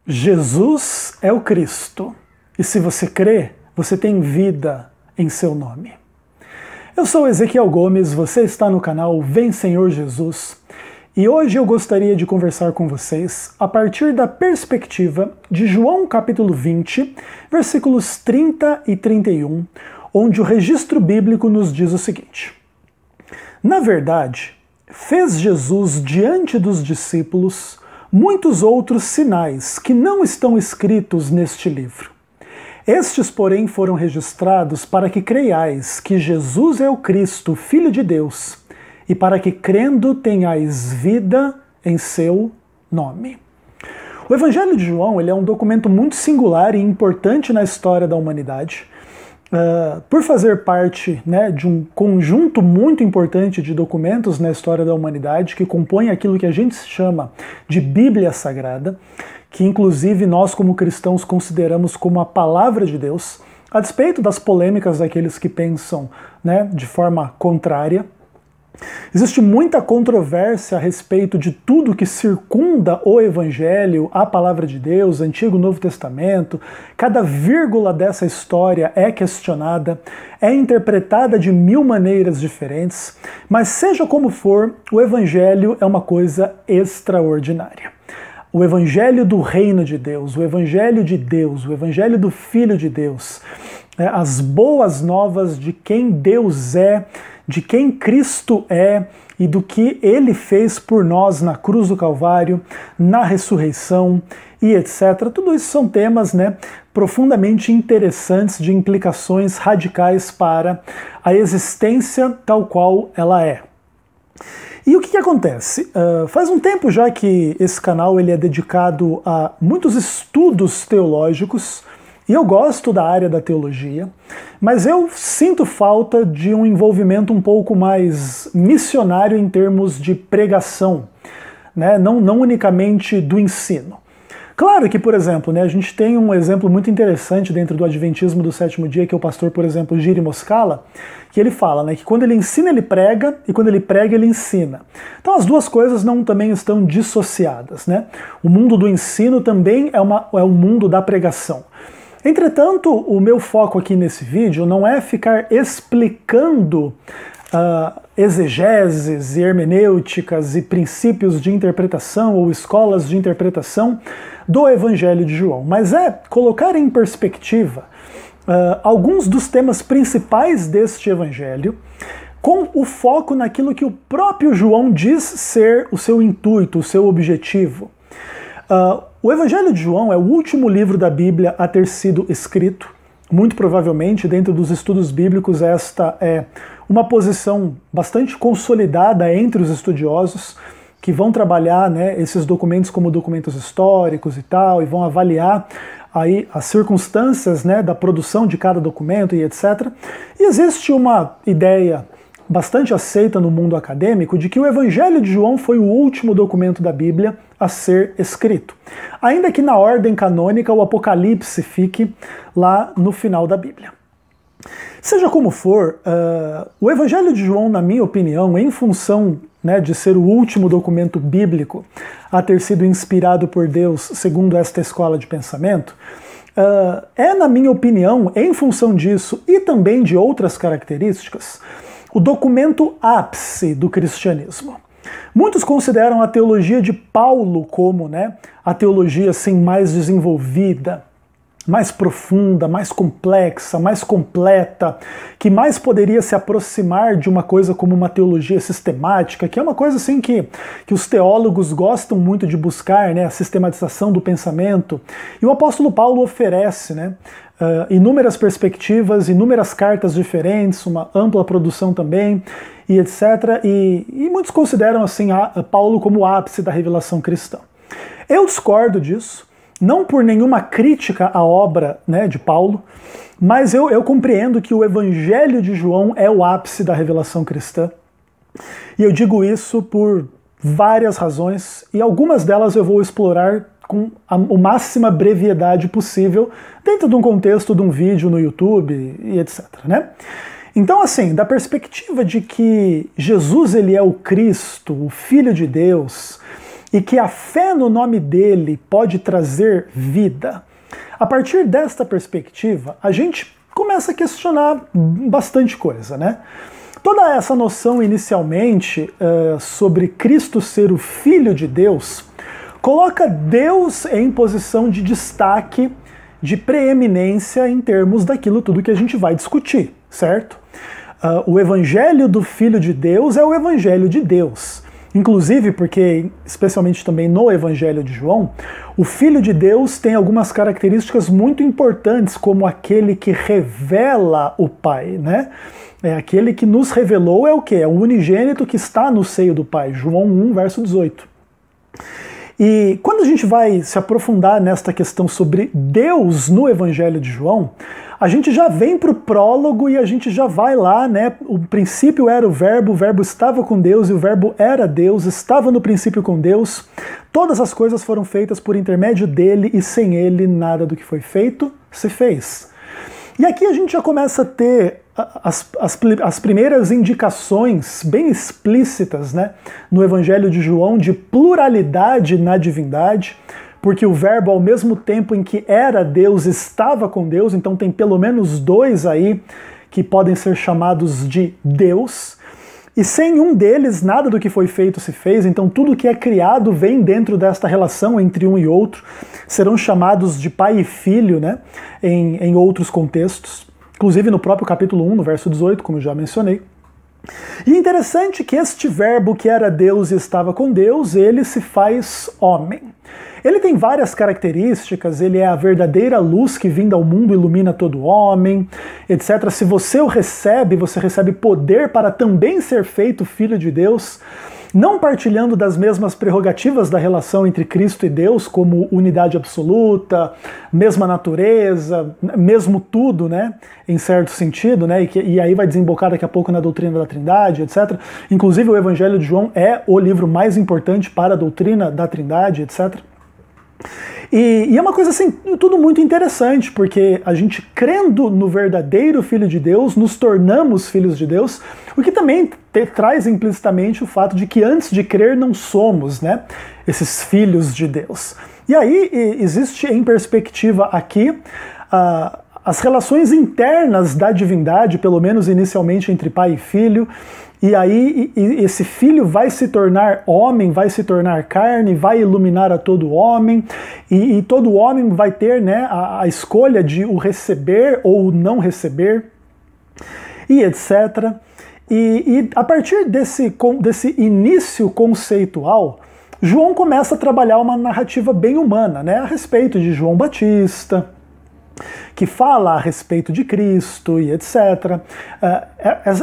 Jesus é o Cristo, e se você crê, você tem vida em seu nome. Eu sou Ezequiel Gomes, você está no canal Vem Senhor Jesus, e hoje eu gostaria de conversar com vocês a partir da perspectiva de João capítulo 20, versículos 30 e 31, onde o registro bíblico nos diz o seguinte: Na verdade, fez Jesus diante dos discípulos muitos outros sinais que não estão escritos neste livro. Estes, porém, foram registrados para que creiais que Jesus é o Cristo, Filho de Deus, e para que, crendo, tenhais vida em seu nome. O Evangelho de João ele é um documento muito singular e importante na história da humanidade, por fazer parte, de um conjunto muito importante de documentos na história da humanidade que compõem aquilo que a gente chama de Bíblia Sagrada, que inclusive nós como cristãos consideramos como a palavra de Deus, a despeito das polêmicas daqueles que pensam de forma contrária. Existe muita controvérsia a respeito de tudo que circunda o Evangelho, a Palavra de Deus, Antigo e Novo Testamento. Cada vírgula dessa história é questionada, é interpretada de mil maneiras diferentes, mas seja como for, o Evangelho é uma coisa extraordinária. O Evangelho do Reino de Deus, o Evangelho de Deus, o Evangelho do Filho de Deus, as boas novas de quem Deus é, de quem Cristo é e do que Ele fez por nós na cruz do Calvário, na ressurreição e etc. Tudo isso são temas profundamente interessantes, de implicações radicais para a existência tal qual ela é. E o que acontece? Faz um tempo já que esse canal ele é dedicado a muitos estudos teológicos, e eu gosto da área da teologia, mas eu sinto falta de um envolvimento um pouco mais missionário em termos de pregação, não unicamente do ensino. Claro que, por exemplo, a gente tem um exemplo muito interessante dentro do Adventismo do Sétimo Dia, que é o pastor, por exemplo, Giri Moscala, que ele fala que quando ele ensina, ele prega, e quando ele prega, ele ensina. Então as duas coisas também estão dissociadas. O mundo do ensino também é o mundo da pregação. Entretanto, o meu foco aqui nesse vídeo não é ficar explicando exegeses e hermenêuticas e princípios de interpretação ou escolas de interpretação do Evangelho de João, mas é colocar em perspectiva alguns dos temas principais deste Evangelho, com o foco naquilo que o próprio João diz ser o seu intuito, o seu objetivo. O Evangelho de João é o último livro da Bíblia a ter sido escrito. Muito provavelmente, dentro dos estudos bíblicos, esta é uma posição bastante consolidada entre os estudiosos, que vão trabalhar esses documentos como documentos históricos e tal, e vão avaliar aí as circunstâncias da produção de cada documento e etc. E existe uma ideia bastante aceita no mundo acadêmico de que o Evangelho de João foi o último documento da Bíblia a ser escrito. Ainda que na ordem canônica o Apocalipse fique lá no final da Bíblia. Seja como for, o Evangelho de João, na minha opinião, em função de ser o último documento bíblico a ter sido inspirado por Deus, segundo esta escola de pensamento, na minha opinião, em função disso e também de outras características, o documento ápice do cristianismo. Muitos consideram a teologia de Paulo como a teologia assim, mais desenvolvida, mais profunda, mais complexa, mais completa, que mais poderia se aproximar de uma coisa como uma teologia sistemática, que é uma coisa assim que os teólogos gostam muito de buscar, a sistematização do pensamento. E o apóstolo Paulo oferece inúmeras perspectivas, inúmeras cartas diferentes, uma ampla produção também, e etc. E muitos consideram assim Paulo como o ápice da revelação cristã. Eu discordo disso, não por nenhuma crítica à obra de Paulo, mas eu compreendo que o Evangelho de João é o ápice da revelação cristã. E eu digo isso por várias razões, e algumas delas eu vou explorar com a máxima brevidade possível, dentro de um contexto de um vídeo no YouTube e etc. Então, assim, da perspectiva de que Jesus ele é o Cristo, o Filho de Deus, e que a fé no nome dele pode trazer vida. A partir desta perspectiva, a gente começa a questionar bastante coisa, né? Toda essa noção inicialmente sobre Cristo ser o Filho de Deus coloca Deus em posição de destaque, de preeminência em termos daquilo tudo que a gente vai discutir, certo? O Evangelho do Filho de Deus é o Evangelho de Deus. Inclusive porque, especialmente também no Evangelho de João, o Filho de Deus tem algumas características muito importantes, como aquele que revela o Pai, né? Aquele que nos revelou é o quê? É o unigênito que está no seio do Pai. João 1, verso 18. E quando a gente vai se aprofundar nesta questão sobre Deus no Evangelho de João, a gente já vem para o prólogo e a gente já vai lá, né? O princípio era o verbo estava com Deus e o verbo era Deus, estava no princípio com Deus. Todas as coisas foram feitas por intermédio dele e sem ele nada do que foi feito se fez. E aqui a gente já começa a ter as primeiras indicações bem explícitas, né, no Evangelho de João de pluralidade na divindade, porque o verbo ao mesmo tempo em que era Deus estava com Deus, então tem pelo menos dois aí que podem ser chamados de Deus, e sem um deles nada do que foi feito se fez, então tudo que é criado vem dentro desta relação entre um e outro, serão chamados de pai e filho, né, em outros contextos. Inclusive no próprio capítulo 1, no verso 18, como eu já mencionei. E é interessante que este verbo que era Deus e estava com Deus, ele se faz homem. Ele tem várias características, ele é a verdadeira luz que vinda ao mundo ilumina todo homem, etc. Se você o recebe, você recebe poder para também ser feito filho de Deus, não partilhando das mesmas prerrogativas da relação entre Cristo e Deus, como unidade absoluta, mesma natureza, mesmo tudo, né, em certo sentido, né, e aí vai desembocar daqui a pouco na doutrina da Trindade, etc. Inclusive o Evangelho de João é o livro mais importante para a doutrina da Trindade, etc. E é uma coisa assim, tudo muito interessante, porque a gente crendo no verdadeiro Filho de Deus, nos tornamos filhos de Deus, o que também traz implicitamente o fato de que antes de crer não somos, né, esses filhos de Deus. E aí existe em perspectiva aqui as relações internas da divindade, pelo menos inicialmente entre pai e filho, e aí esse filho vai se tornar homem, vai se tornar carne, vai iluminar a todo homem, e todo homem vai ter, né, a escolha de o receber ou não receber, e etc. E a partir desse início conceitual, João começa a trabalhar uma narrativa bem humana, né, a respeito de João Batista, que fala a respeito de Cristo e etc.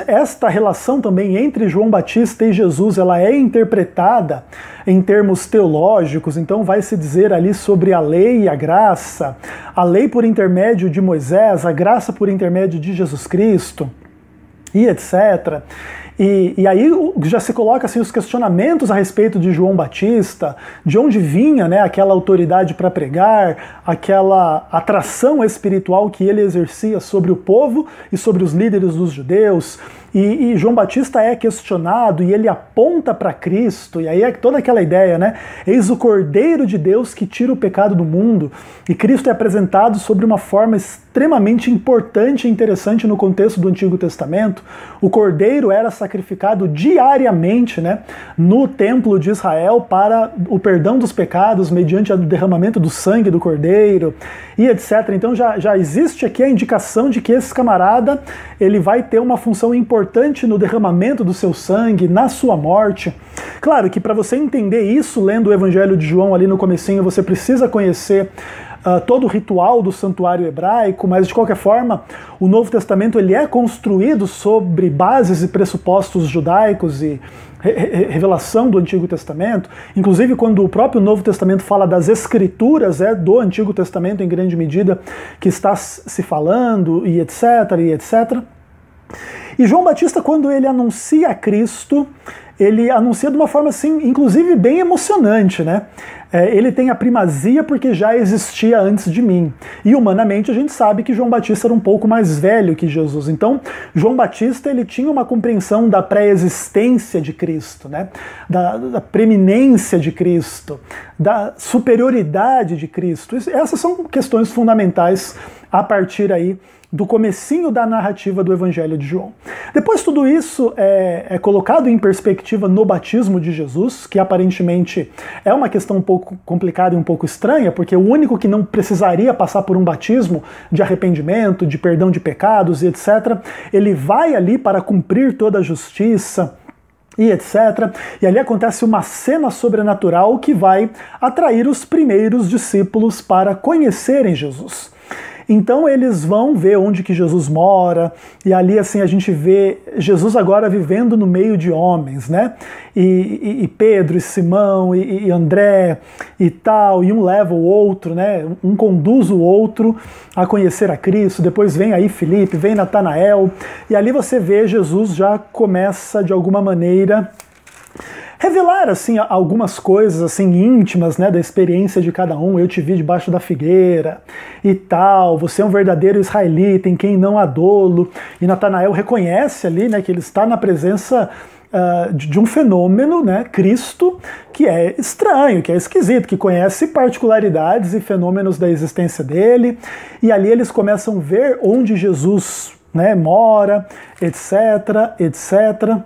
Esta relação também entre João Batista e Jesus, ela é interpretada em termos teológicos, então vai se dizer ali sobre a lei e a graça, a lei por intermédio de Moisés, a graça por intermédio de Jesus Cristo, e etc. E aí já se coloca assim, os questionamentos a respeito de João Batista, de onde vinha, né, aquela autoridade para pregar, aquela atração espiritual que ele exercia sobre o povo e sobre os líderes dos judeus. E João Batista é questionado e ele aponta para Cristo, e aí é toda aquela ideia, né? Eis o Cordeiro de Deus que tira o pecado do mundo, e Cristo é apresentado sobre uma forma extremamente importante e interessante no contexto do Antigo Testamento. O Cordeiro era sacrificado diariamente, né, no templo de Israel para o perdão dos pecados mediante o derramamento do sangue do Cordeiro, e etc. Então já existe aqui a indicação de que esse camarada ele vai ter uma função importante no derramamento do seu sangue, na sua morte. Claro que para você entender isso, lendo o Evangelho de João ali no comecinho, você precisa conhecer todo o ritual do santuário hebraico, mas de qualquer forma, o Novo Testamento ele é construído sobre bases e pressupostos judaicos e revelação do Antigo Testamento. Inclusive, quando o próprio Novo Testamento fala das Escrituras, é do Antigo Testamento em grande medida que está se falando, e etc, e etc. E João Batista, quando ele anuncia Cristo, ele anuncia de uma forma, assim, inclusive bem emocionante, né? ele tem a primazia porque já existia antes de mim. E humanamente a gente sabe que João Batista era um pouco mais velho que Jesus. Então, João Batista ele tinha uma compreensão da pré-existência de Cristo, né? Da preeminência de Cristo, da superioridade de Cristo. Essas são questões fundamentais a partir aí do comecinho da narrativa do Evangelho de João. Depois tudo isso é colocado em perspectiva no batismo de Jesus, que aparentemente é uma questão um pouco complicada e um pouco estranha, porque o único que não precisaria passar por um batismo de arrependimento, de perdão de pecados e etc., ele vai ali para cumprir toda a justiça, e etc. E ali acontece uma cena sobrenatural que vai atrair os primeiros discípulos para conhecerem Jesus. Então eles vão ver onde que Jesus mora, e ali assim a gente vê Jesus agora vivendo no meio de homens, né? E Pedro, e Simão, e André, e tal, e um leva o outro, né? Um conduz o outro a conhecer a Cristo, depois vem aí Filipe, vem Natanael, e ali você vê Jesus já começa de alguma maneira revelar assim algumas coisas assim íntimas, né, da experiência de cada um. Eu te vi debaixo da figueira e tal. Você é um verdadeiro israelita em quem não há dolo. E Natanael reconhece ali, né, que ele está na presença de um fenômeno, né, Cristo, que é estranho, que é esquisito, que conhece particularidades e fenômenos da existência dele. E ali eles começam a ver onde Jesus, né, mora, etc, etc.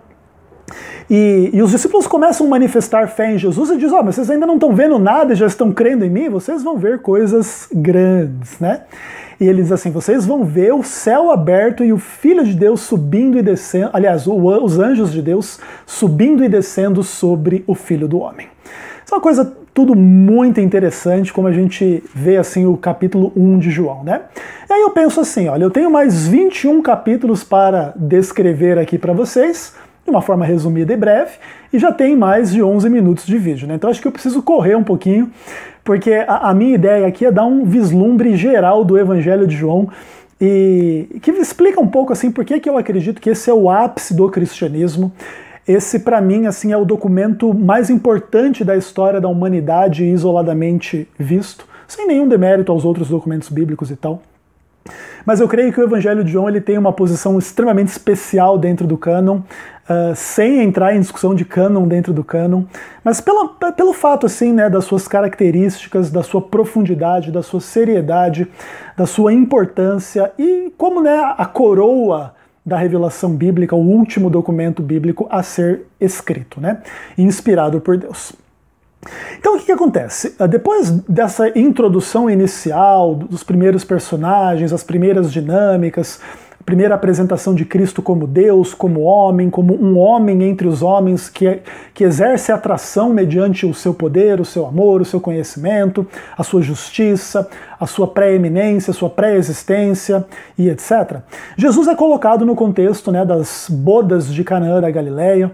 E os discípulos começam a manifestar fé em Jesus e dizem, mas vocês ainda não estão vendo nada e já estão crendo em mim? Vocês vão ver coisas grandes, né? E ele diz assim, vocês vão ver o céu aberto e o Filho de Deus subindo e descendo, aliás, os anjos de Deus subindo e descendo sobre o Filho do Homem. Isso é uma coisa tudo muito interessante, como a gente vê assim o capítulo 1 de João, né? E aí eu penso assim, olha, eu tenho mais 21 capítulos para descrever aqui para vocês, de uma forma resumida e breve, e já tem mais de 11 minutos de vídeo, né? Então acho que eu preciso correr um pouquinho, porque a minha ideia aqui é dar um vislumbre geral do Evangelho de João, e que explica um pouco assim por que eu acredito que esse é o ápice do cristianismo. Esse, para mim, assim, é o documento mais importante da história da humanidade isoladamente visto, sem nenhum demérito aos outros documentos bíblicos e tal. Mas eu creio que o Evangelho de João ele tem uma posição extremamente especial dentro do cânon, sem entrar em discussão de cânon dentro do cânon, mas pelo fato assim, né, das suas características, da sua profundidade, da sua seriedade, da sua importância e como, né, a coroa da revelação bíblica, o último documento bíblico a ser escrito, né, inspirado por Deus. Então o que acontece? Depois dessa introdução inicial, dos primeiros personagens, as primeiras dinâmicas, a primeira apresentação de Cristo como Deus, como um homem entre os homens que exerce atração mediante o seu poder, o seu amor, o seu conhecimento, a sua justiça, a sua pré-eminência, a sua pré-existência e etc. Jesus é colocado no contexto, né, das bodas de Canaã da Galileia,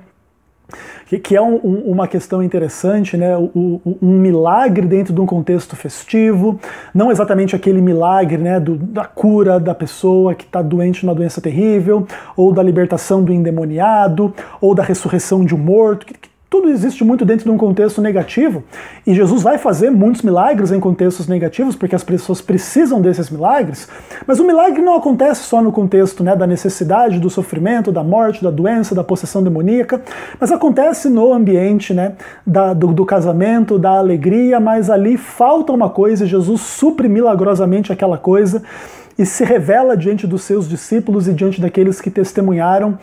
que é uma questão interessante, né? Um milagre dentro de um contexto festivo, não exatamente aquele milagre, né, da cura da pessoa que está doente de uma doença terrível, ou da libertação do endemoniado, ou da ressurreição de um morto, tudo existe muito dentro de um contexto negativo, e Jesus vai fazer muitos milagres em contextos negativos, porque as pessoas precisam desses milagres, mas o milagre não acontece só no contexto, né, da necessidade, do sofrimento, da morte, da doença, da possessão demoníaca, mas acontece no ambiente, né, do casamento, da alegria, mas ali falta uma coisa e Jesus supre milagrosamente aquela coisa e se revela diante dos seus discípulos e diante daqueles que testemunharam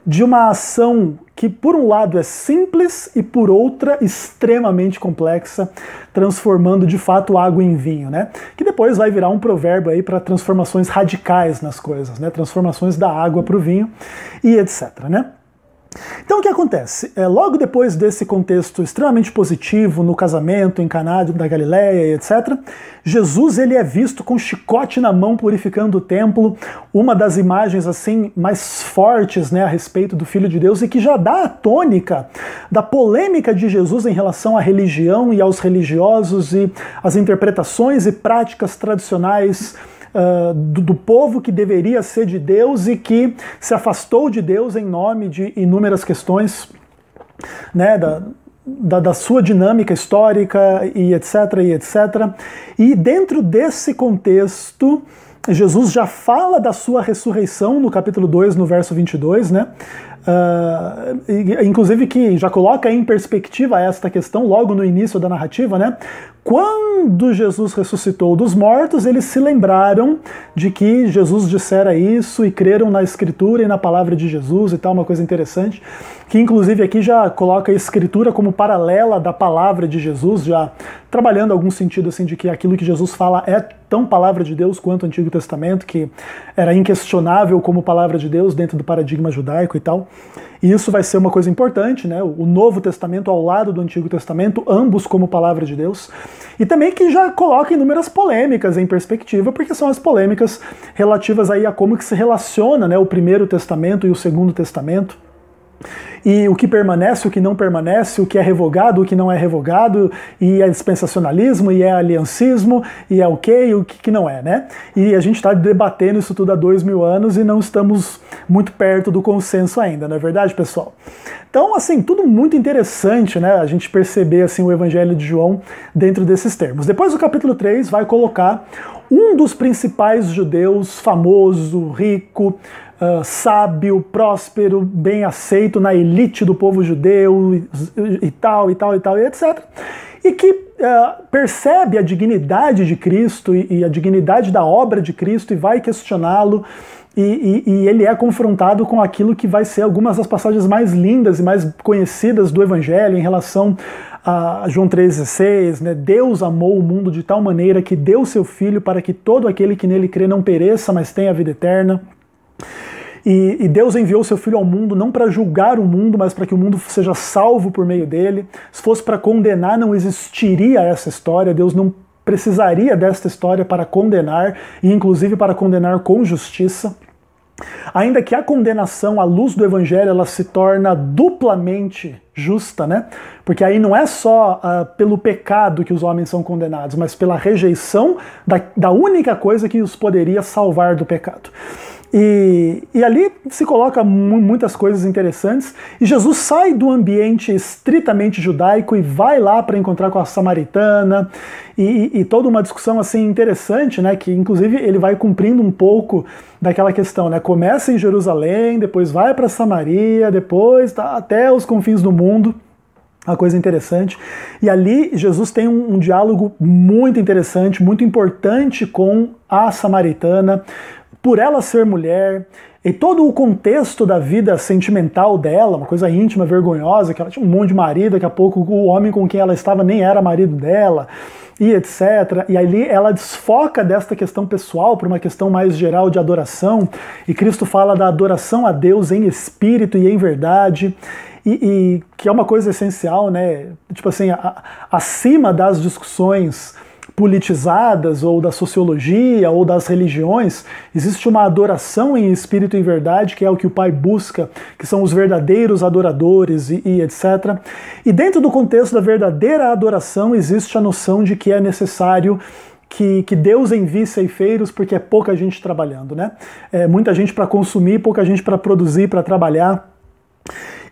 de uma ação que por um lado é simples e por outra extremamente complexa, transformando de fato água em vinho, né? Que depois vai virar um provérbio aí para transformações radicais nas coisas, né? Transformações da água para o vinho e etc, né? Então o que acontece? Logo depois desse contexto extremamente positivo no casamento em Caná da Galileia, etc., Jesus ele é visto com chicote na mão purificando o templo, uma das imagens assim mais fortes, né, a respeito do Filho de Deus e que já dá a tônica da polêmica de Jesus em relação à religião e aos religiosos e as interpretações e práticas tradicionais do povo que deveria ser de Deus e que se afastou de Deus em nome de inúmeras questões, né, da sua dinâmica histórica e etc, e etc. E dentro desse contexto, Jesus já fala da sua ressurreição no capítulo 2, no verso 22, né? Inclusive que já coloca em perspectiva esta questão logo no início da narrativa, né? Quando Jesus ressuscitou dos mortos, eles se lembraram de que Jesus dissera isso e creram na Escritura e na palavra de Jesus e tal, uma coisa interessante, que inclusive aqui já coloca a Escritura como paralela da palavra de Jesus, já trabalhando algum sentido assim de que aquilo que Jesus fala é tão palavra de Deus quanto o Antigo Testamento, que era inquestionável como palavra de Deus dentro do paradigma judaico e tal. E isso vai ser uma coisa importante, né? O Novo Testamento ao lado do Antigo Testamento, ambos como palavra de Deus. E também que já coloca inúmeras polêmicas em perspectiva, porque são as polêmicas relativas aí a como que se relaciona, né, o Primeiro Testamento e o Segundo Testamento. E o que permanece, o que não permanece, o que é revogado, o que não é revogado, e é dispensacionalismo, e é aliancismo, e é o que e o que não é, né? E a gente está debatendo isso tudo há 2000 anos e não estamos muito perto do consenso ainda, não é verdade, pessoal? Então, assim, tudo muito interessante, né? A gente perceber assim, o Evangelho de João dentro desses termos. Depois o capítulo 3 vai colocar um dos principais judeus, famoso, rico, sábio, próspero, bem aceito na elite do povo judeu e tal, e tal, e tal, e etc. E que percebe a dignidade de Cristo e a dignidade da obra de Cristo e vai questioná-lo. E ele é confrontado com aquilo que vai ser algumas das passagens mais lindas e mais conhecidas do Evangelho em relação a João 3,16, né? Deus amou o mundo de tal maneira que deu seu Filho para que todo aquele que nele crê não pereça, mas tenha a vida eterna. E Deus enviou seu Filho ao mundo não para julgar o mundo, mas para que o mundo seja salvo por meio dele. Se fosse para condenar, não existiria essa história. Deus não precisaria desta história para condenar, e inclusive para condenar com justiça. Ainda que a condenação à luz do Evangelho ela se torna duplamente justa, né? Porque aí não é só pelo pecado que os homens são condenados, mas pela rejeição da única coisa que os poderia salvar do pecado. E ali se coloca muitas coisas interessantes, e Jesus sai do ambiente estritamente judaico e vai lá para encontrar com a samaritana, e toda uma discussão assim interessante, né, que inclusive ele vai cumprindo um pouco daquela questão, né, começa em Jerusalém, depois vai para Samaria, depois tá até os confins do mundo. Uma coisa interessante. E ali Jesus tem um diálogo muito interessante, muito importante com a samaritana, por ela ser mulher, e todo o contexto da vida sentimental dela, uma coisa íntima, vergonhosa, que ela tinha um monte de marido, daqui a pouco o homem com quem ela estava nem era marido dela, e etc. E ali ela desfoca desta questão pessoal para uma questão mais geral de adoração, e Cristo fala da adoração a Deus em espírito e em verdade, e que é uma coisa essencial, né? Tipo assim, acima das discussões politizadas, ou da sociologia, ou das religiões, existe uma adoração em espírito e em verdade, que é o que o Pai busca, que são os verdadeiros adoradores e etc. E dentro do contexto da verdadeira adoração existe a noção de que é necessário que Deus envie ceifeiros, porque é pouca gente trabalhando, né? É muita gente para consumir, pouca gente para produzir, para trabalhar.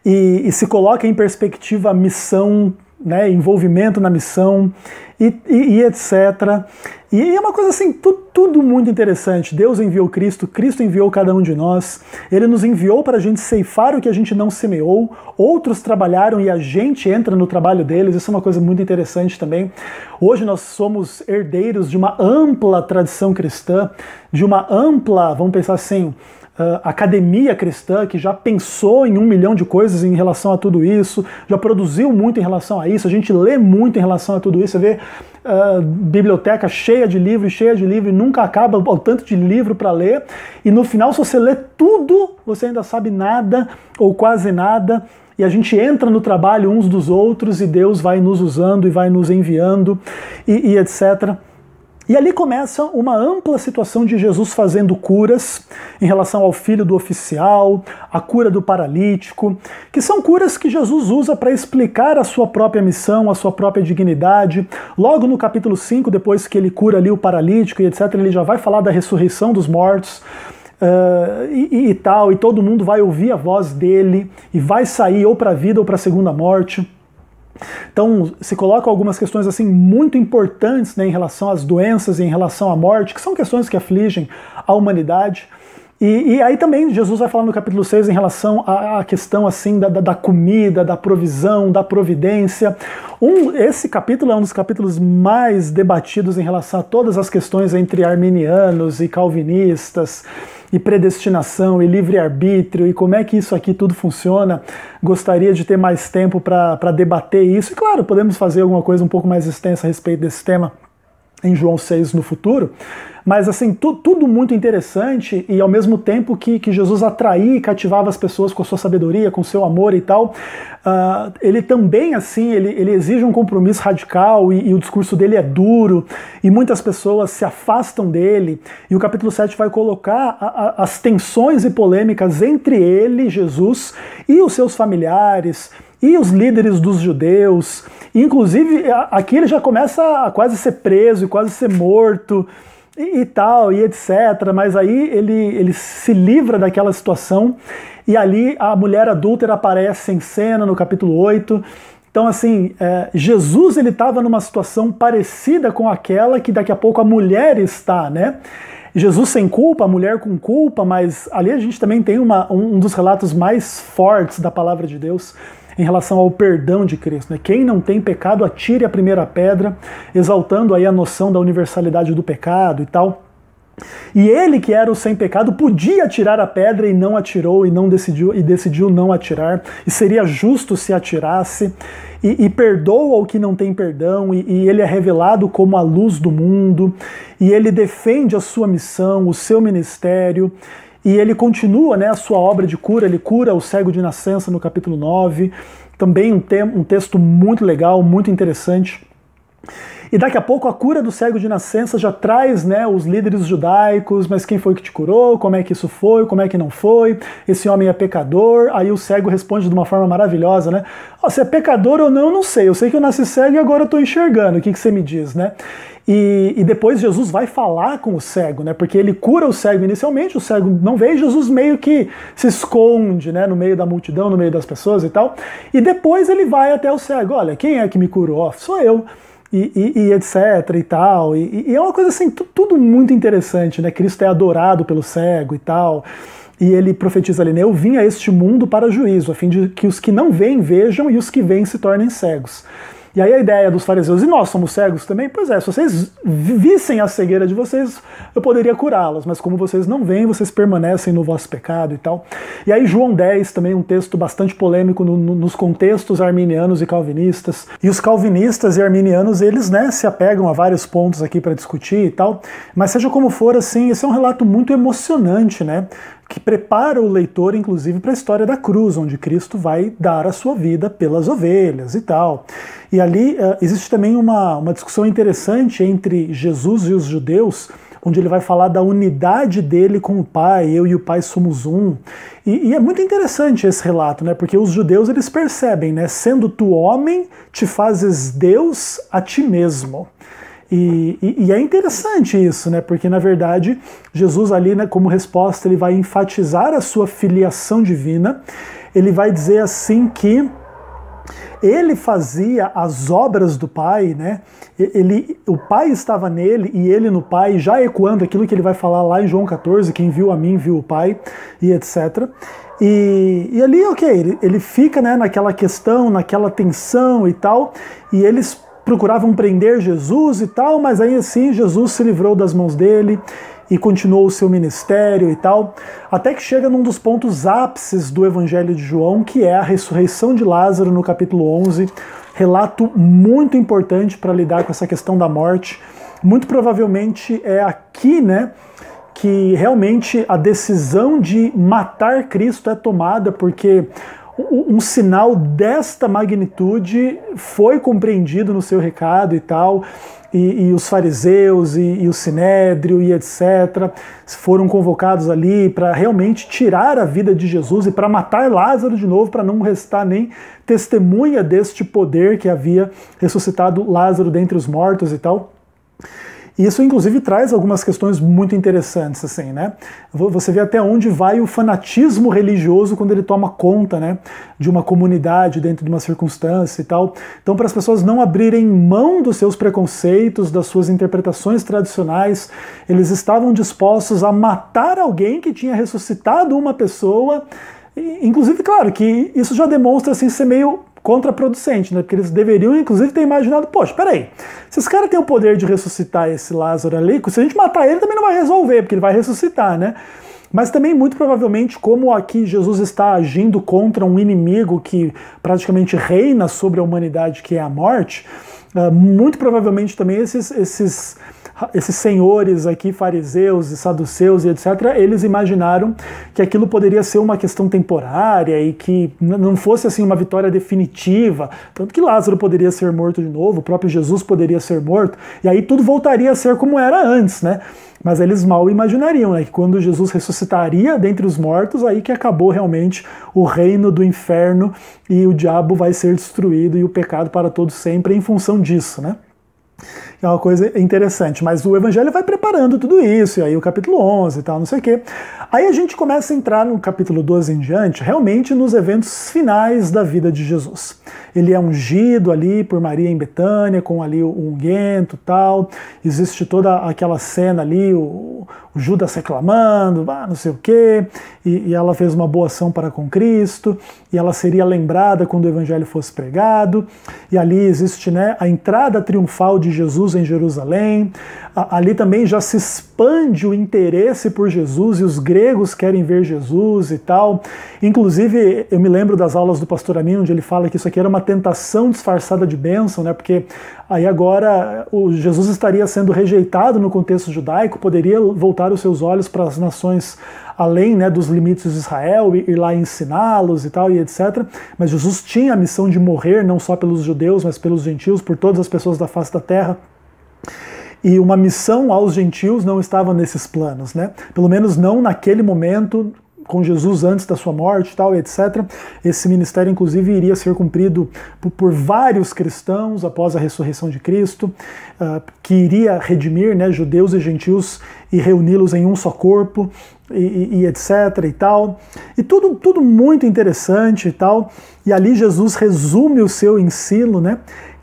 E se coloca em perspectiva a missão, né, envolvimento na missão e etc. E é uma coisa assim, tudo muito interessante. Deus enviou Cristo, Cristo enviou cada um de nós, Ele nos enviou para a gente ceifar o que a gente não semeou, outros trabalharam e a gente entra no trabalho deles, isso é uma coisa muito interessante também. Hoje nós somos herdeiros de uma ampla tradição cristã, de uma ampla, vamos pensar assim, academia cristã que já pensou em 1 milhão de coisas em relação a tudo isso, já produziu muito em relação a isso, a gente lê muito em relação a tudo isso, você vê biblioteca cheia de livros, e nunca acaba o tanto de livro para ler, e no final se você lê tudo, você ainda sabe nada, ou quase nada, e a gente entra no trabalho uns dos outros, e Deus vai nos usando e vai nos enviando, e etc. E ali começa uma ampla situação de Jesus fazendo curas em relação ao filho do oficial, a cura do paralítico, que são curas que Jesus usa para explicar a sua própria missão, a sua própria dignidade. Logo no capítulo 5, depois que ele cura ali o paralítico e etc., ele já vai falar da ressurreição dos mortos, e tal, e todo mundo vai ouvir a voz dele e vai sair ou para a vida ou para a segunda morte. Então, se colocam algumas questões assim muito importantes, né, em relação às doenças e em relação à morte, que são questões que afligem a humanidade. E aí também Jesus vai falar no capítulo 6 em relação à questão assim da comida, da provisão, da providência. Esse capítulo é um dos capítulos mais debatidos em relação a todas as questões entre arminianos e calvinistas, e predestinação, e livre-arbítrio, e como é que isso aqui tudo funciona. Gostaria de ter mais tempo para debater isso. E claro, podemos fazer alguma coisa um pouco mais extensa a respeito desse tema em João 6 no futuro, mas assim, tudo muito interessante, e ao mesmo tempo que Jesus atraía e cativava as pessoas com a sua sabedoria, com o seu amor e tal, ele também, assim, ele exige um compromisso radical, e o discurso dele é duro, e muitas pessoas se afastam dele, e o capítulo 7 vai colocar as tensões e polêmicas entre ele, Jesus, e os seus familiares, e os líderes dos judeus. Inclusive, aqui ele já começa a quase ser preso e quase ser morto e tal, e etc. Mas aí ele se livra daquela situação, e ali a mulher adúltera aparece em cena no capítulo 8. Então, assim, Jesus ele estava numa situação parecida com aquela que daqui a pouco a mulher está, né? Jesus sem culpa, a mulher com culpa, mas ali a gente também tem um dos relatos mais fortes da palavra de Deus em relação ao perdão de Cristo, né? Quem não tem pecado, atire a primeira pedra, exaltando aí a noção da universalidade do pecado e tal. E ele, que era o sem pecado, podia atirar a pedra e não atirou, e decidiu não atirar, e seria justo se atirasse, e perdoa o que não tem perdão, e ele é revelado como a luz do mundo, e ele defende a sua missão, o seu ministério, e ele continua, né, a sua obra de cura. Ele cura o cego de nascença no capítulo 9, também um texto muito legal, muito interessante. E daqui a pouco a cura do cego de nascença já traz, né, os líderes judaicos, mas quem foi que te curou, como é que isso foi, como é que não foi, esse homem é pecador. Aí o cego responde de uma forma maravilhosa, né, se é pecador ou não, eu não sei, eu sei que eu nasci cego e agora eu estou enxergando, o que você me diz, né? E depois Jesus vai falar com o cego, né? Porque ele cura o cego inicialmente, o cego não vê, e Jesus meio que se esconde, né, no meio da multidão, no meio das pessoas e tal. E depois ele vai até o cego, olha, quem é que me curou? Sou eu. E etc e tal. E é uma coisa assim, tudo muito interessante, né? Cristo é adorado pelo cego e tal. E ele profetiza ali, né? Eu vim a este mundo para juízo, a fim de que os que não veem vejam e os que veem se tornem cegos. E aí a ideia dos fariseus, e nós somos cegos também? Pois é, se vocês vissem a cegueira de vocês, eu poderia curá-los, mas como vocês não veem, vocês permanecem no vosso pecado e tal. E aí João 10, também um texto bastante polêmico nos contextos arminianos e calvinistas. E os calvinistas e arminianos, eles, né, se apegam a vários pontos aqui para discutir e tal, mas seja como for, assim, esse é um relato muito emocionante, né? Que prepara o leitor, inclusive, para a história da cruz, onde Cristo vai dar a sua vida pelas ovelhas e tal. E ali existe também uma discussão interessante entre Jesus e os judeus, onde ele vai falar da unidade dele com o Pai, eu e o Pai somos um. E é muito interessante esse relato, né? Porque os judeus, eles percebem, né? Sendo tu homem, te fazes Deus a ti mesmo. E é interessante isso, né? Porque na verdade Jesus ali, né, como resposta, ele vai enfatizar a sua filiação divina. Ele vai dizer assim que ele fazia as obras do Pai, né? O Pai estava nele e ele no Pai, já ecoando aquilo que ele vai falar lá em João 14, quem viu a mim viu o Pai, e etc. E ali, ok, ele fica, né, naquela questão, naquela tensão e tal, e eles procuravam prender Jesus e tal, mas aí assim Jesus se livrou das mãos dele e continuou o seu ministério e tal, até que chega num dos pontos ápices do Evangelho de João, que é a ressurreição de Lázaro no capítulo 11, relato muito importante para lidar com essa questão da morte. Muito provavelmente é aqui, né, que realmente a decisão de matar Cristo é tomada, porque um sinal desta magnitude foi compreendido no seu recado e tal, e os fariseus e o sinédrio e etc. foram convocados ali para realmente tirar a vida de Jesus e para matar Lázaro de novo, para não restar nem testemunha deste poder que havia ressuscitado Lázaro dentre os mortos e tal. E isso, inclusive, traz algumas questões muito interessantes, assim, né? Você vê até onde vai o fanatismo religioso quando ele toma conta, né, de uma comunidade dentro de uma circunstância e tal. Então, para as pessoas não abrirem mão dos seus preconceitos, das suas interpretações tradicionais, eles estavam dispostos a matar alguém que tinha ressuscitado uma pessoa. Inclusive, claro, que isso já demonstra assim, ser meio contraproducente, né? Porque eles deveriam, inclusive, ter imaginado, poxa, peraí, se esse cara tem o poder de ressuscitar esse Lázaro ali, se a gente matar ele também não vai resolver, porque ele vai ressuscitar, né? Mas também, muito provavelmente, como aqui Jesus está agindo contra um inimigo que praticamente reina sobre a humanidade, que é a morte, muito provavelmente também esses senhores aqui, fariseus e saduceus e etc., eles imaginaram que aquilo poderia ser uma questão temporária e que não fosse assim uma vitória definitiva, tanto que Lázaro poderia ser morto de novo, o próprio Jesus poderia ser morto, e aí tudo voltaria a ser como era antes, né? Mas eles mal imaginariam, né, que quando Jesus ressuscitaria dentre os mortos, aí que acabou realmente o reino do inferno e o diabo vai ser destruído e o pecado para todos sempre em função disso, né? É uma coisa interessante, mas o Evangelho vai preparando tudo isso, e aí o capítulo 11 e tal, não sei o quê. Aí a gente começa a entrar no capítulo 12 em diante, realmente nos eventos finais da vida de Jesus. Ele é ungido ali por Maria em Betânia, com ali o unguento e tal, existe toda aquela cena ali, o Judas reclamando, não sei o quê, e ela fez uma boa ação para com Cristo, e ela seria lembrada quando o Evangelho fosse pregado, e ali existe, né, a entrada triunfal de Jesus em Jerusalém, ali também já se expande o interesse por Jesus, e os gregos querem ver Jesus e tal. Inclusive, eu me lembro das aulas do pastor Amin, onde ele fala que isso aqui era uma tentação disfarçada de bênção, né, porque aí agora o Jesus estaria sendo rejeitado no contexto judaico, poderia voltar os seus olhos para as nações além, né, dos limites de Israel, ir lá ensiná-los e tal, e etc. Mas Jesus tinha a missão de morrer, não só pelos judeus, mas pelos gentios, por todas as pessoas da face da terra. E uma missão aos gentios não estava nesses planos, né? Pelo menos não naquele momento, com Jesus antes da sua morte, tal, etc. Esse ministério, inclusive, iria ser cumprido por vários cristãos após a ressurreição de Cristo, que iria redimir, né, judeus e gentios e reuni-los em um só corpo, e etc. e tal. E tudo muito interessante e tal. E ali Jesus resume o seu ensino, né?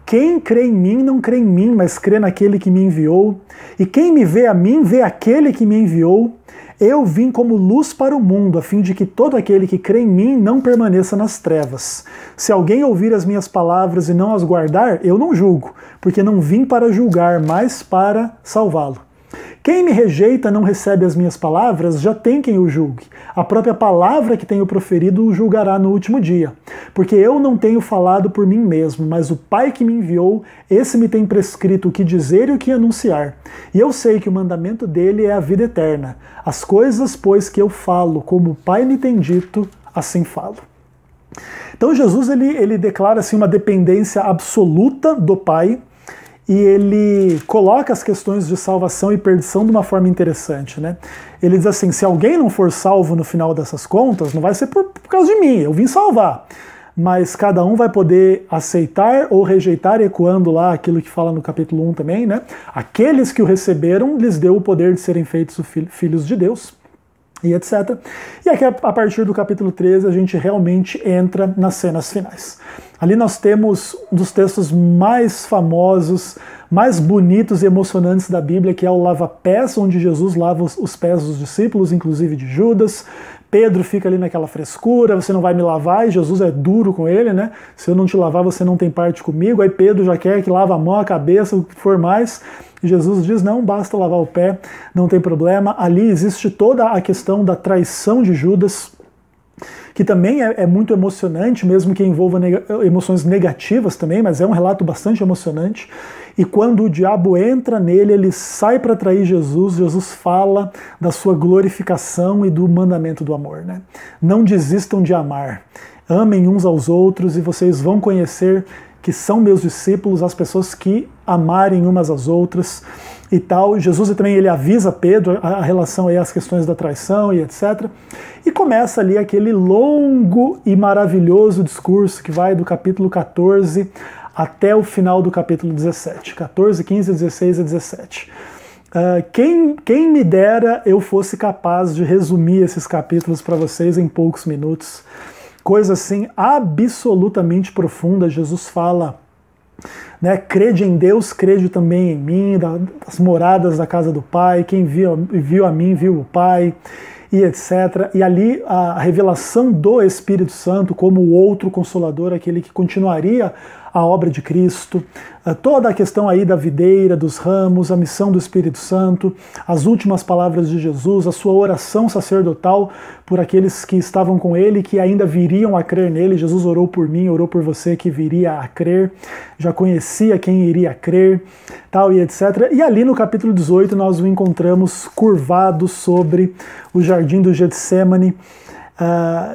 Quem crê em mim não crê em mim, mas crê naquele que me enviou. E quem me vê a mim, vê aquele que me enviou. Eu vim como luz para o mundo, a fim de que todo aquele que crê em mim não permaneça nas trevas. Se alguém ouvir as minhas palavras e não as guardar, eu não julgo, porque não vim para julgar, mas para salvá-lo. Quem me rejeita não recebe as minhas palavras, já tem quem o julgue. A própria palavra que tenho proferido o julgará no último dia. Porque eu não tenho falado por mim mesmo, mas o Pai que me enviou, esse me tem prescrito o que dizer e o que anunciar. E eu sei que o mandamento dele é a vida eterna. As coisas, pois, que eu falo, como o Pai me tem dito, assim falo. Então Jesus ele declara assim, uma dependência absoluta do Pai, e ele coloca as questões de salvação e perdição de uma forma interessante, né? Ele diz assim, se alguém não for salvo no final dessas contas, não vai ser por causa de mim, eu vim salvar. Mas cada um vai poder aceitar ou rejeitar, ecoando lá aquilo que fala no capítulo 1 também, né? Aqueles que o receberam, lhes deu o poder de serem feitos filhos de Deus, e etc. E aqui, a partir do capítulo 13, a gente realmente entra nas cenas finais. Ali nós temos um dos textos mais famosos, mais bonitos e emocionantes da Bíblia, que é o lava-pés, onde Jesus lava os pés dos discípulos, inclusive de Judas. Pedro fica ali naquela frescura, você não vai me lavar, e Jesus é duro com ele, né? Se eu não te lavar, você não tem parte comigo. Aí Pedro já quer que lava a mão, a cabeça, o que for mais. E Jesus diz, não, basta lavar o pé, não tem problema. Ali existe toda a questão da traição de Judas, que também é muito emocionante, mesmo que envolva emoções negativas também, mas é um relato bastante emocionante. E quando o diabo entra nele, ele sai para trair Jesus, Jesus fala da sua glorificação e do mandamento do amor, né? Não desistam de amar, amem uns aos outros e vocês vão conhecer que são meus discípulos, as pessoas que amarem umas às outras e tal. Jesus também ele avisa Pedro a relação aí às questões da traição e etc. E começa ali aquele longo e maravilhoso discurso que vai do capítulo 14 até o final do capítulo 17. 14, 15, 16 e 17. Quem me dera eu fosse capaz de resumir esses capítulos para vocês em poucos minutos. Coisa assim absolutamente profunda. Jesus fala, né, crede em Deus, crede também em mim, das moradas da casa do Pai, quem viu a mim, viu o Pai, e etc. E ali a revelação do Espírito Santo como o outro Consolador, aquele que continuaria a obra de Cristo, toda a questão aí da videira, dos ramos, a missão do Espírito Santo, as últimas palavras de Jesus, a sua oração sacerdotal por aqueles que estavam com ele, que ainda viriam a crer nele. Jesus orou por mim, orou por você que viria a crer, já conhecia quem iria crer, tal e etc. E ali no capítulo 18 nós o encontramos curvado sobre o jardim do Getsêmani,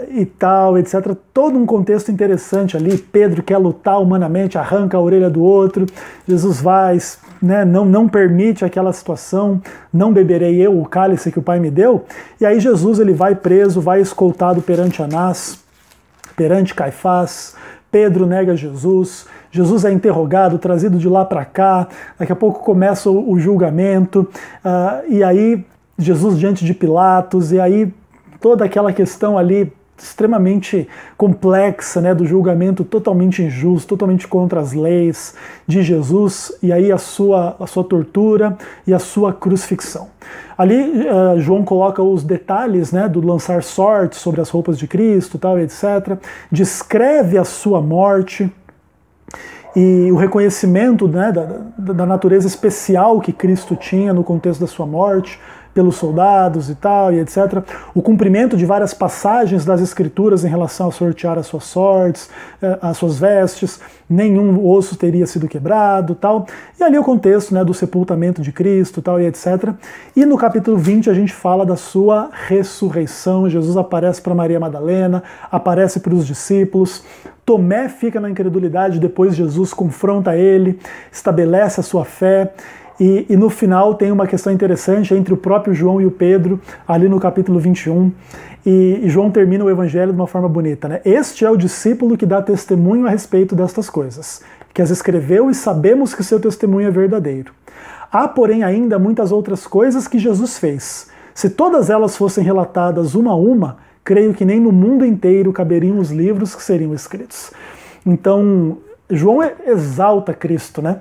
e tal, etc. Todo um contexto interessante ali. Pedro quer lutar humanamente, arranca a orelha do outro. Jesus vai, né, não permite aquela situação, não beberei eu o cálice que o Pai me deu. E aí Jesus ele vai preso, vai escoltado perante Anás, perante Caifás. Pedro nega Jesus. Jesus é interrogado, trazido de lá para cá. Daqui a pouco começa o julgamento. E aí Jesus diante de Pilatos. E aí toda aquela questão ali extremamente complexa, né, do julgamento totalmente injusto, totalmente contra as leis de Jesus, e aí a sua tortura e a sua crucifixão. Ali João coloca os detalhes, né, do lançar sortes sobre as roupas de Cristo, tal, etc. Descreve a sua morte e o reconhecimento, né, da natureza especial que Cristo tinha no contexto da sua morte, pelos soldados e tal, e etc. O cumprimento de várias passagens das Escrituras em relação a sortear as suas sortes, as suas vestes, nenhum osso teria sido quebrado, tal. E ali o contexto, né, do sepultamento de Cristo, tal, e etc. E no capítulo 20 a gente fala da sua ressurreição. Jesus aparece para Maria Madalena, aparece para os discípulos. Tomé fica na incredulidade, depois Jesus confronta ele, estabelece a sua fé. E no final tem uma questão interessante entre o próprio João e o Pedro, ali no capítulo 21, e João termina o evangelho de uma forma bonita, né? Este é o discípulo que dá testemunho a respeito destas coisas, que as escreveu e sabemos que seu testemunho é verdadeiro. Há, porém, ainda muitas outras coisas que Jesus fez. Se todas elas fossem relatadas uma a uma, creio que nem no mundo inteiro caberiam os livros que seriam escritos. Então, João exalta Cristo, né?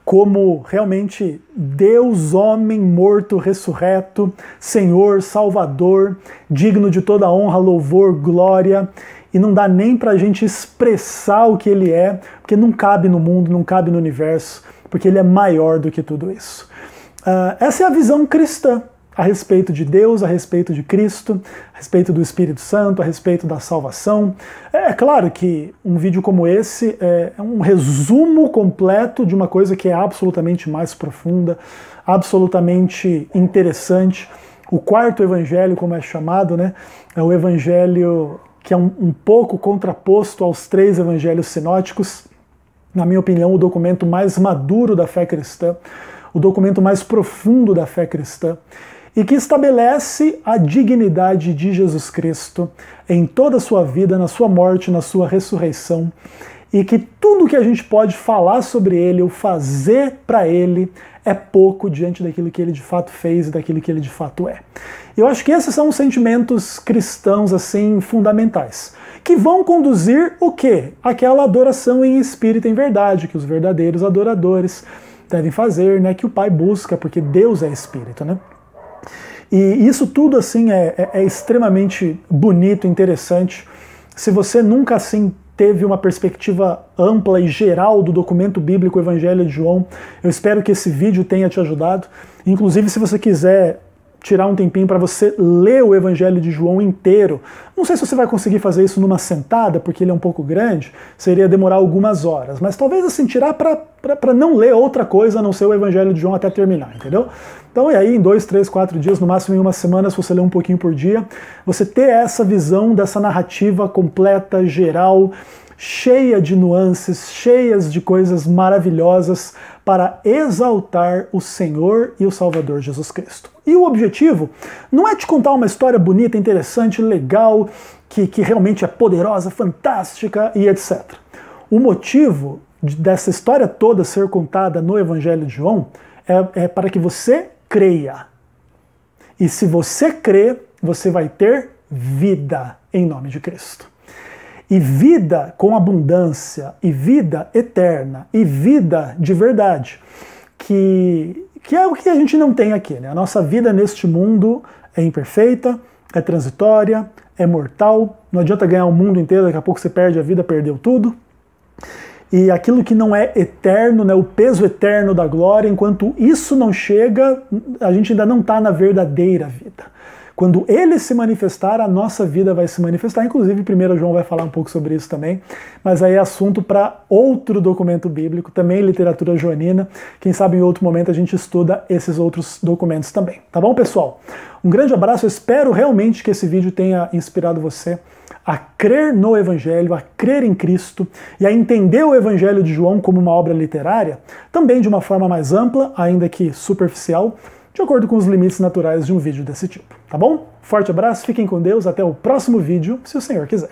Como realmente Deus, homem, morto, ressurreto, Senhor, Salvador, digno de toda honra, louvor, glória, e não dá nem para a gente expressar o que Ele é, porque não cabe no mundo, não cabe no universo, porque Ele é maior do que tudo isso. Essa é a visão cristã a respeito de Deus, a respeito de Cristo, a respeito do Espírito Santo, a respeito da salvação. É claro que um vídeo como esse é um resumo completo de uma coisa que é absolutamente mais profunda, absolutamente interessante. O quarto evangelho, como é chamado, né, é o evangelho que é um pouco contraposto aos três evangelhos sinóticos. Na minha opinião, o documento mais maduro da fé cristã, o documento mais profundo da fé cristã, e que estabelece a dignidade de Jesus Cristo em toda a sua vida, na sua morte, na sua ressurreição, e que tudo que a gente pode falar sobre ele ou fazer para ele é pouco diante daquilo que ele de fato fez e daquilo que ele de fato é. Eu acho que esses são os sentimentos cristãos assim fundamentais, que vão conduzir o quê? Aquela adoração em espírito e em verdade, que os verdadeiros adoradores devem fazer, né? Que o Pai busca, porque Deus é espírito, né? E isso tudo assim é extremamente bonito, interessante. Se você nunca assim teve uma perspectiva ampla e geral do documento bíblico Evangelho de João, eu espero que esse vídeo tenha te ajudado. Inclusive, se você quiser tirar um tempinho para você ler o Evangelho de João inteiro, não sei se você vai conseguir fazer isso numa sentada, porque ele é um pouco grande, seria demorar algumas horas, mas talvez assim, tirar para não ler outra coisa a não ser o Evangelho de João até terminar, entendeu? Então, e aí em 2, 3, 4 dias, no máximo em uma semana, se você ler um pouquinho por dia, você ter essa visão dessa narrativa completa, geral, cheia de nuances, cheias de coisas maravilhosas para exaltar o Senhor e o Salvador Jesus Cristo. E o objetivo não é te contar uma história bonita, interessante, legal, que realmente é poderosa, fantástica e etc. O motivo dessa história toda ser contada no Evangelho de João é para que você creia. E se você crê, você vai ter vida em nome de Cristo. E vida com abundância, e vida eterna, e vida de verdade, que é o que a gente não tem aqui, né? A nossa vida neste mundo é imperfeita, é transitória, é mortal, não adianta ganhar o mundo inteiro, daqui a pouco você perde a vida, perdeu tudo. E aquilo que não é eterno, né, o peso eterno da glória, enquanto isso não chega, a gente ainda não está na verdadeira vida. Quando ele se manifestar, a nossa vida vai se manifestar. Inclusive, 1 João vai falar um pouco sobre isso também. Mas aí é assunto para outro documento bíblico, também literatura joanina. Quem sabe em outro momento a gente estuda esses outros documentos também. Tá bom, pessoal? Um grande abraço. Eu espero realmente que esse vídeo tenha inspirado você a crer no Evangelho, a crer em Cristo e a entender o Evangelho de João como uma obra literária, também de uma forma mais ampla, ainda que superficial, de acordo com os limites naturais de um vídeo desse tipo, tá bom? Forte abraço, fiquem com Deus, até o próximo vídeo, se o Senhor quiser.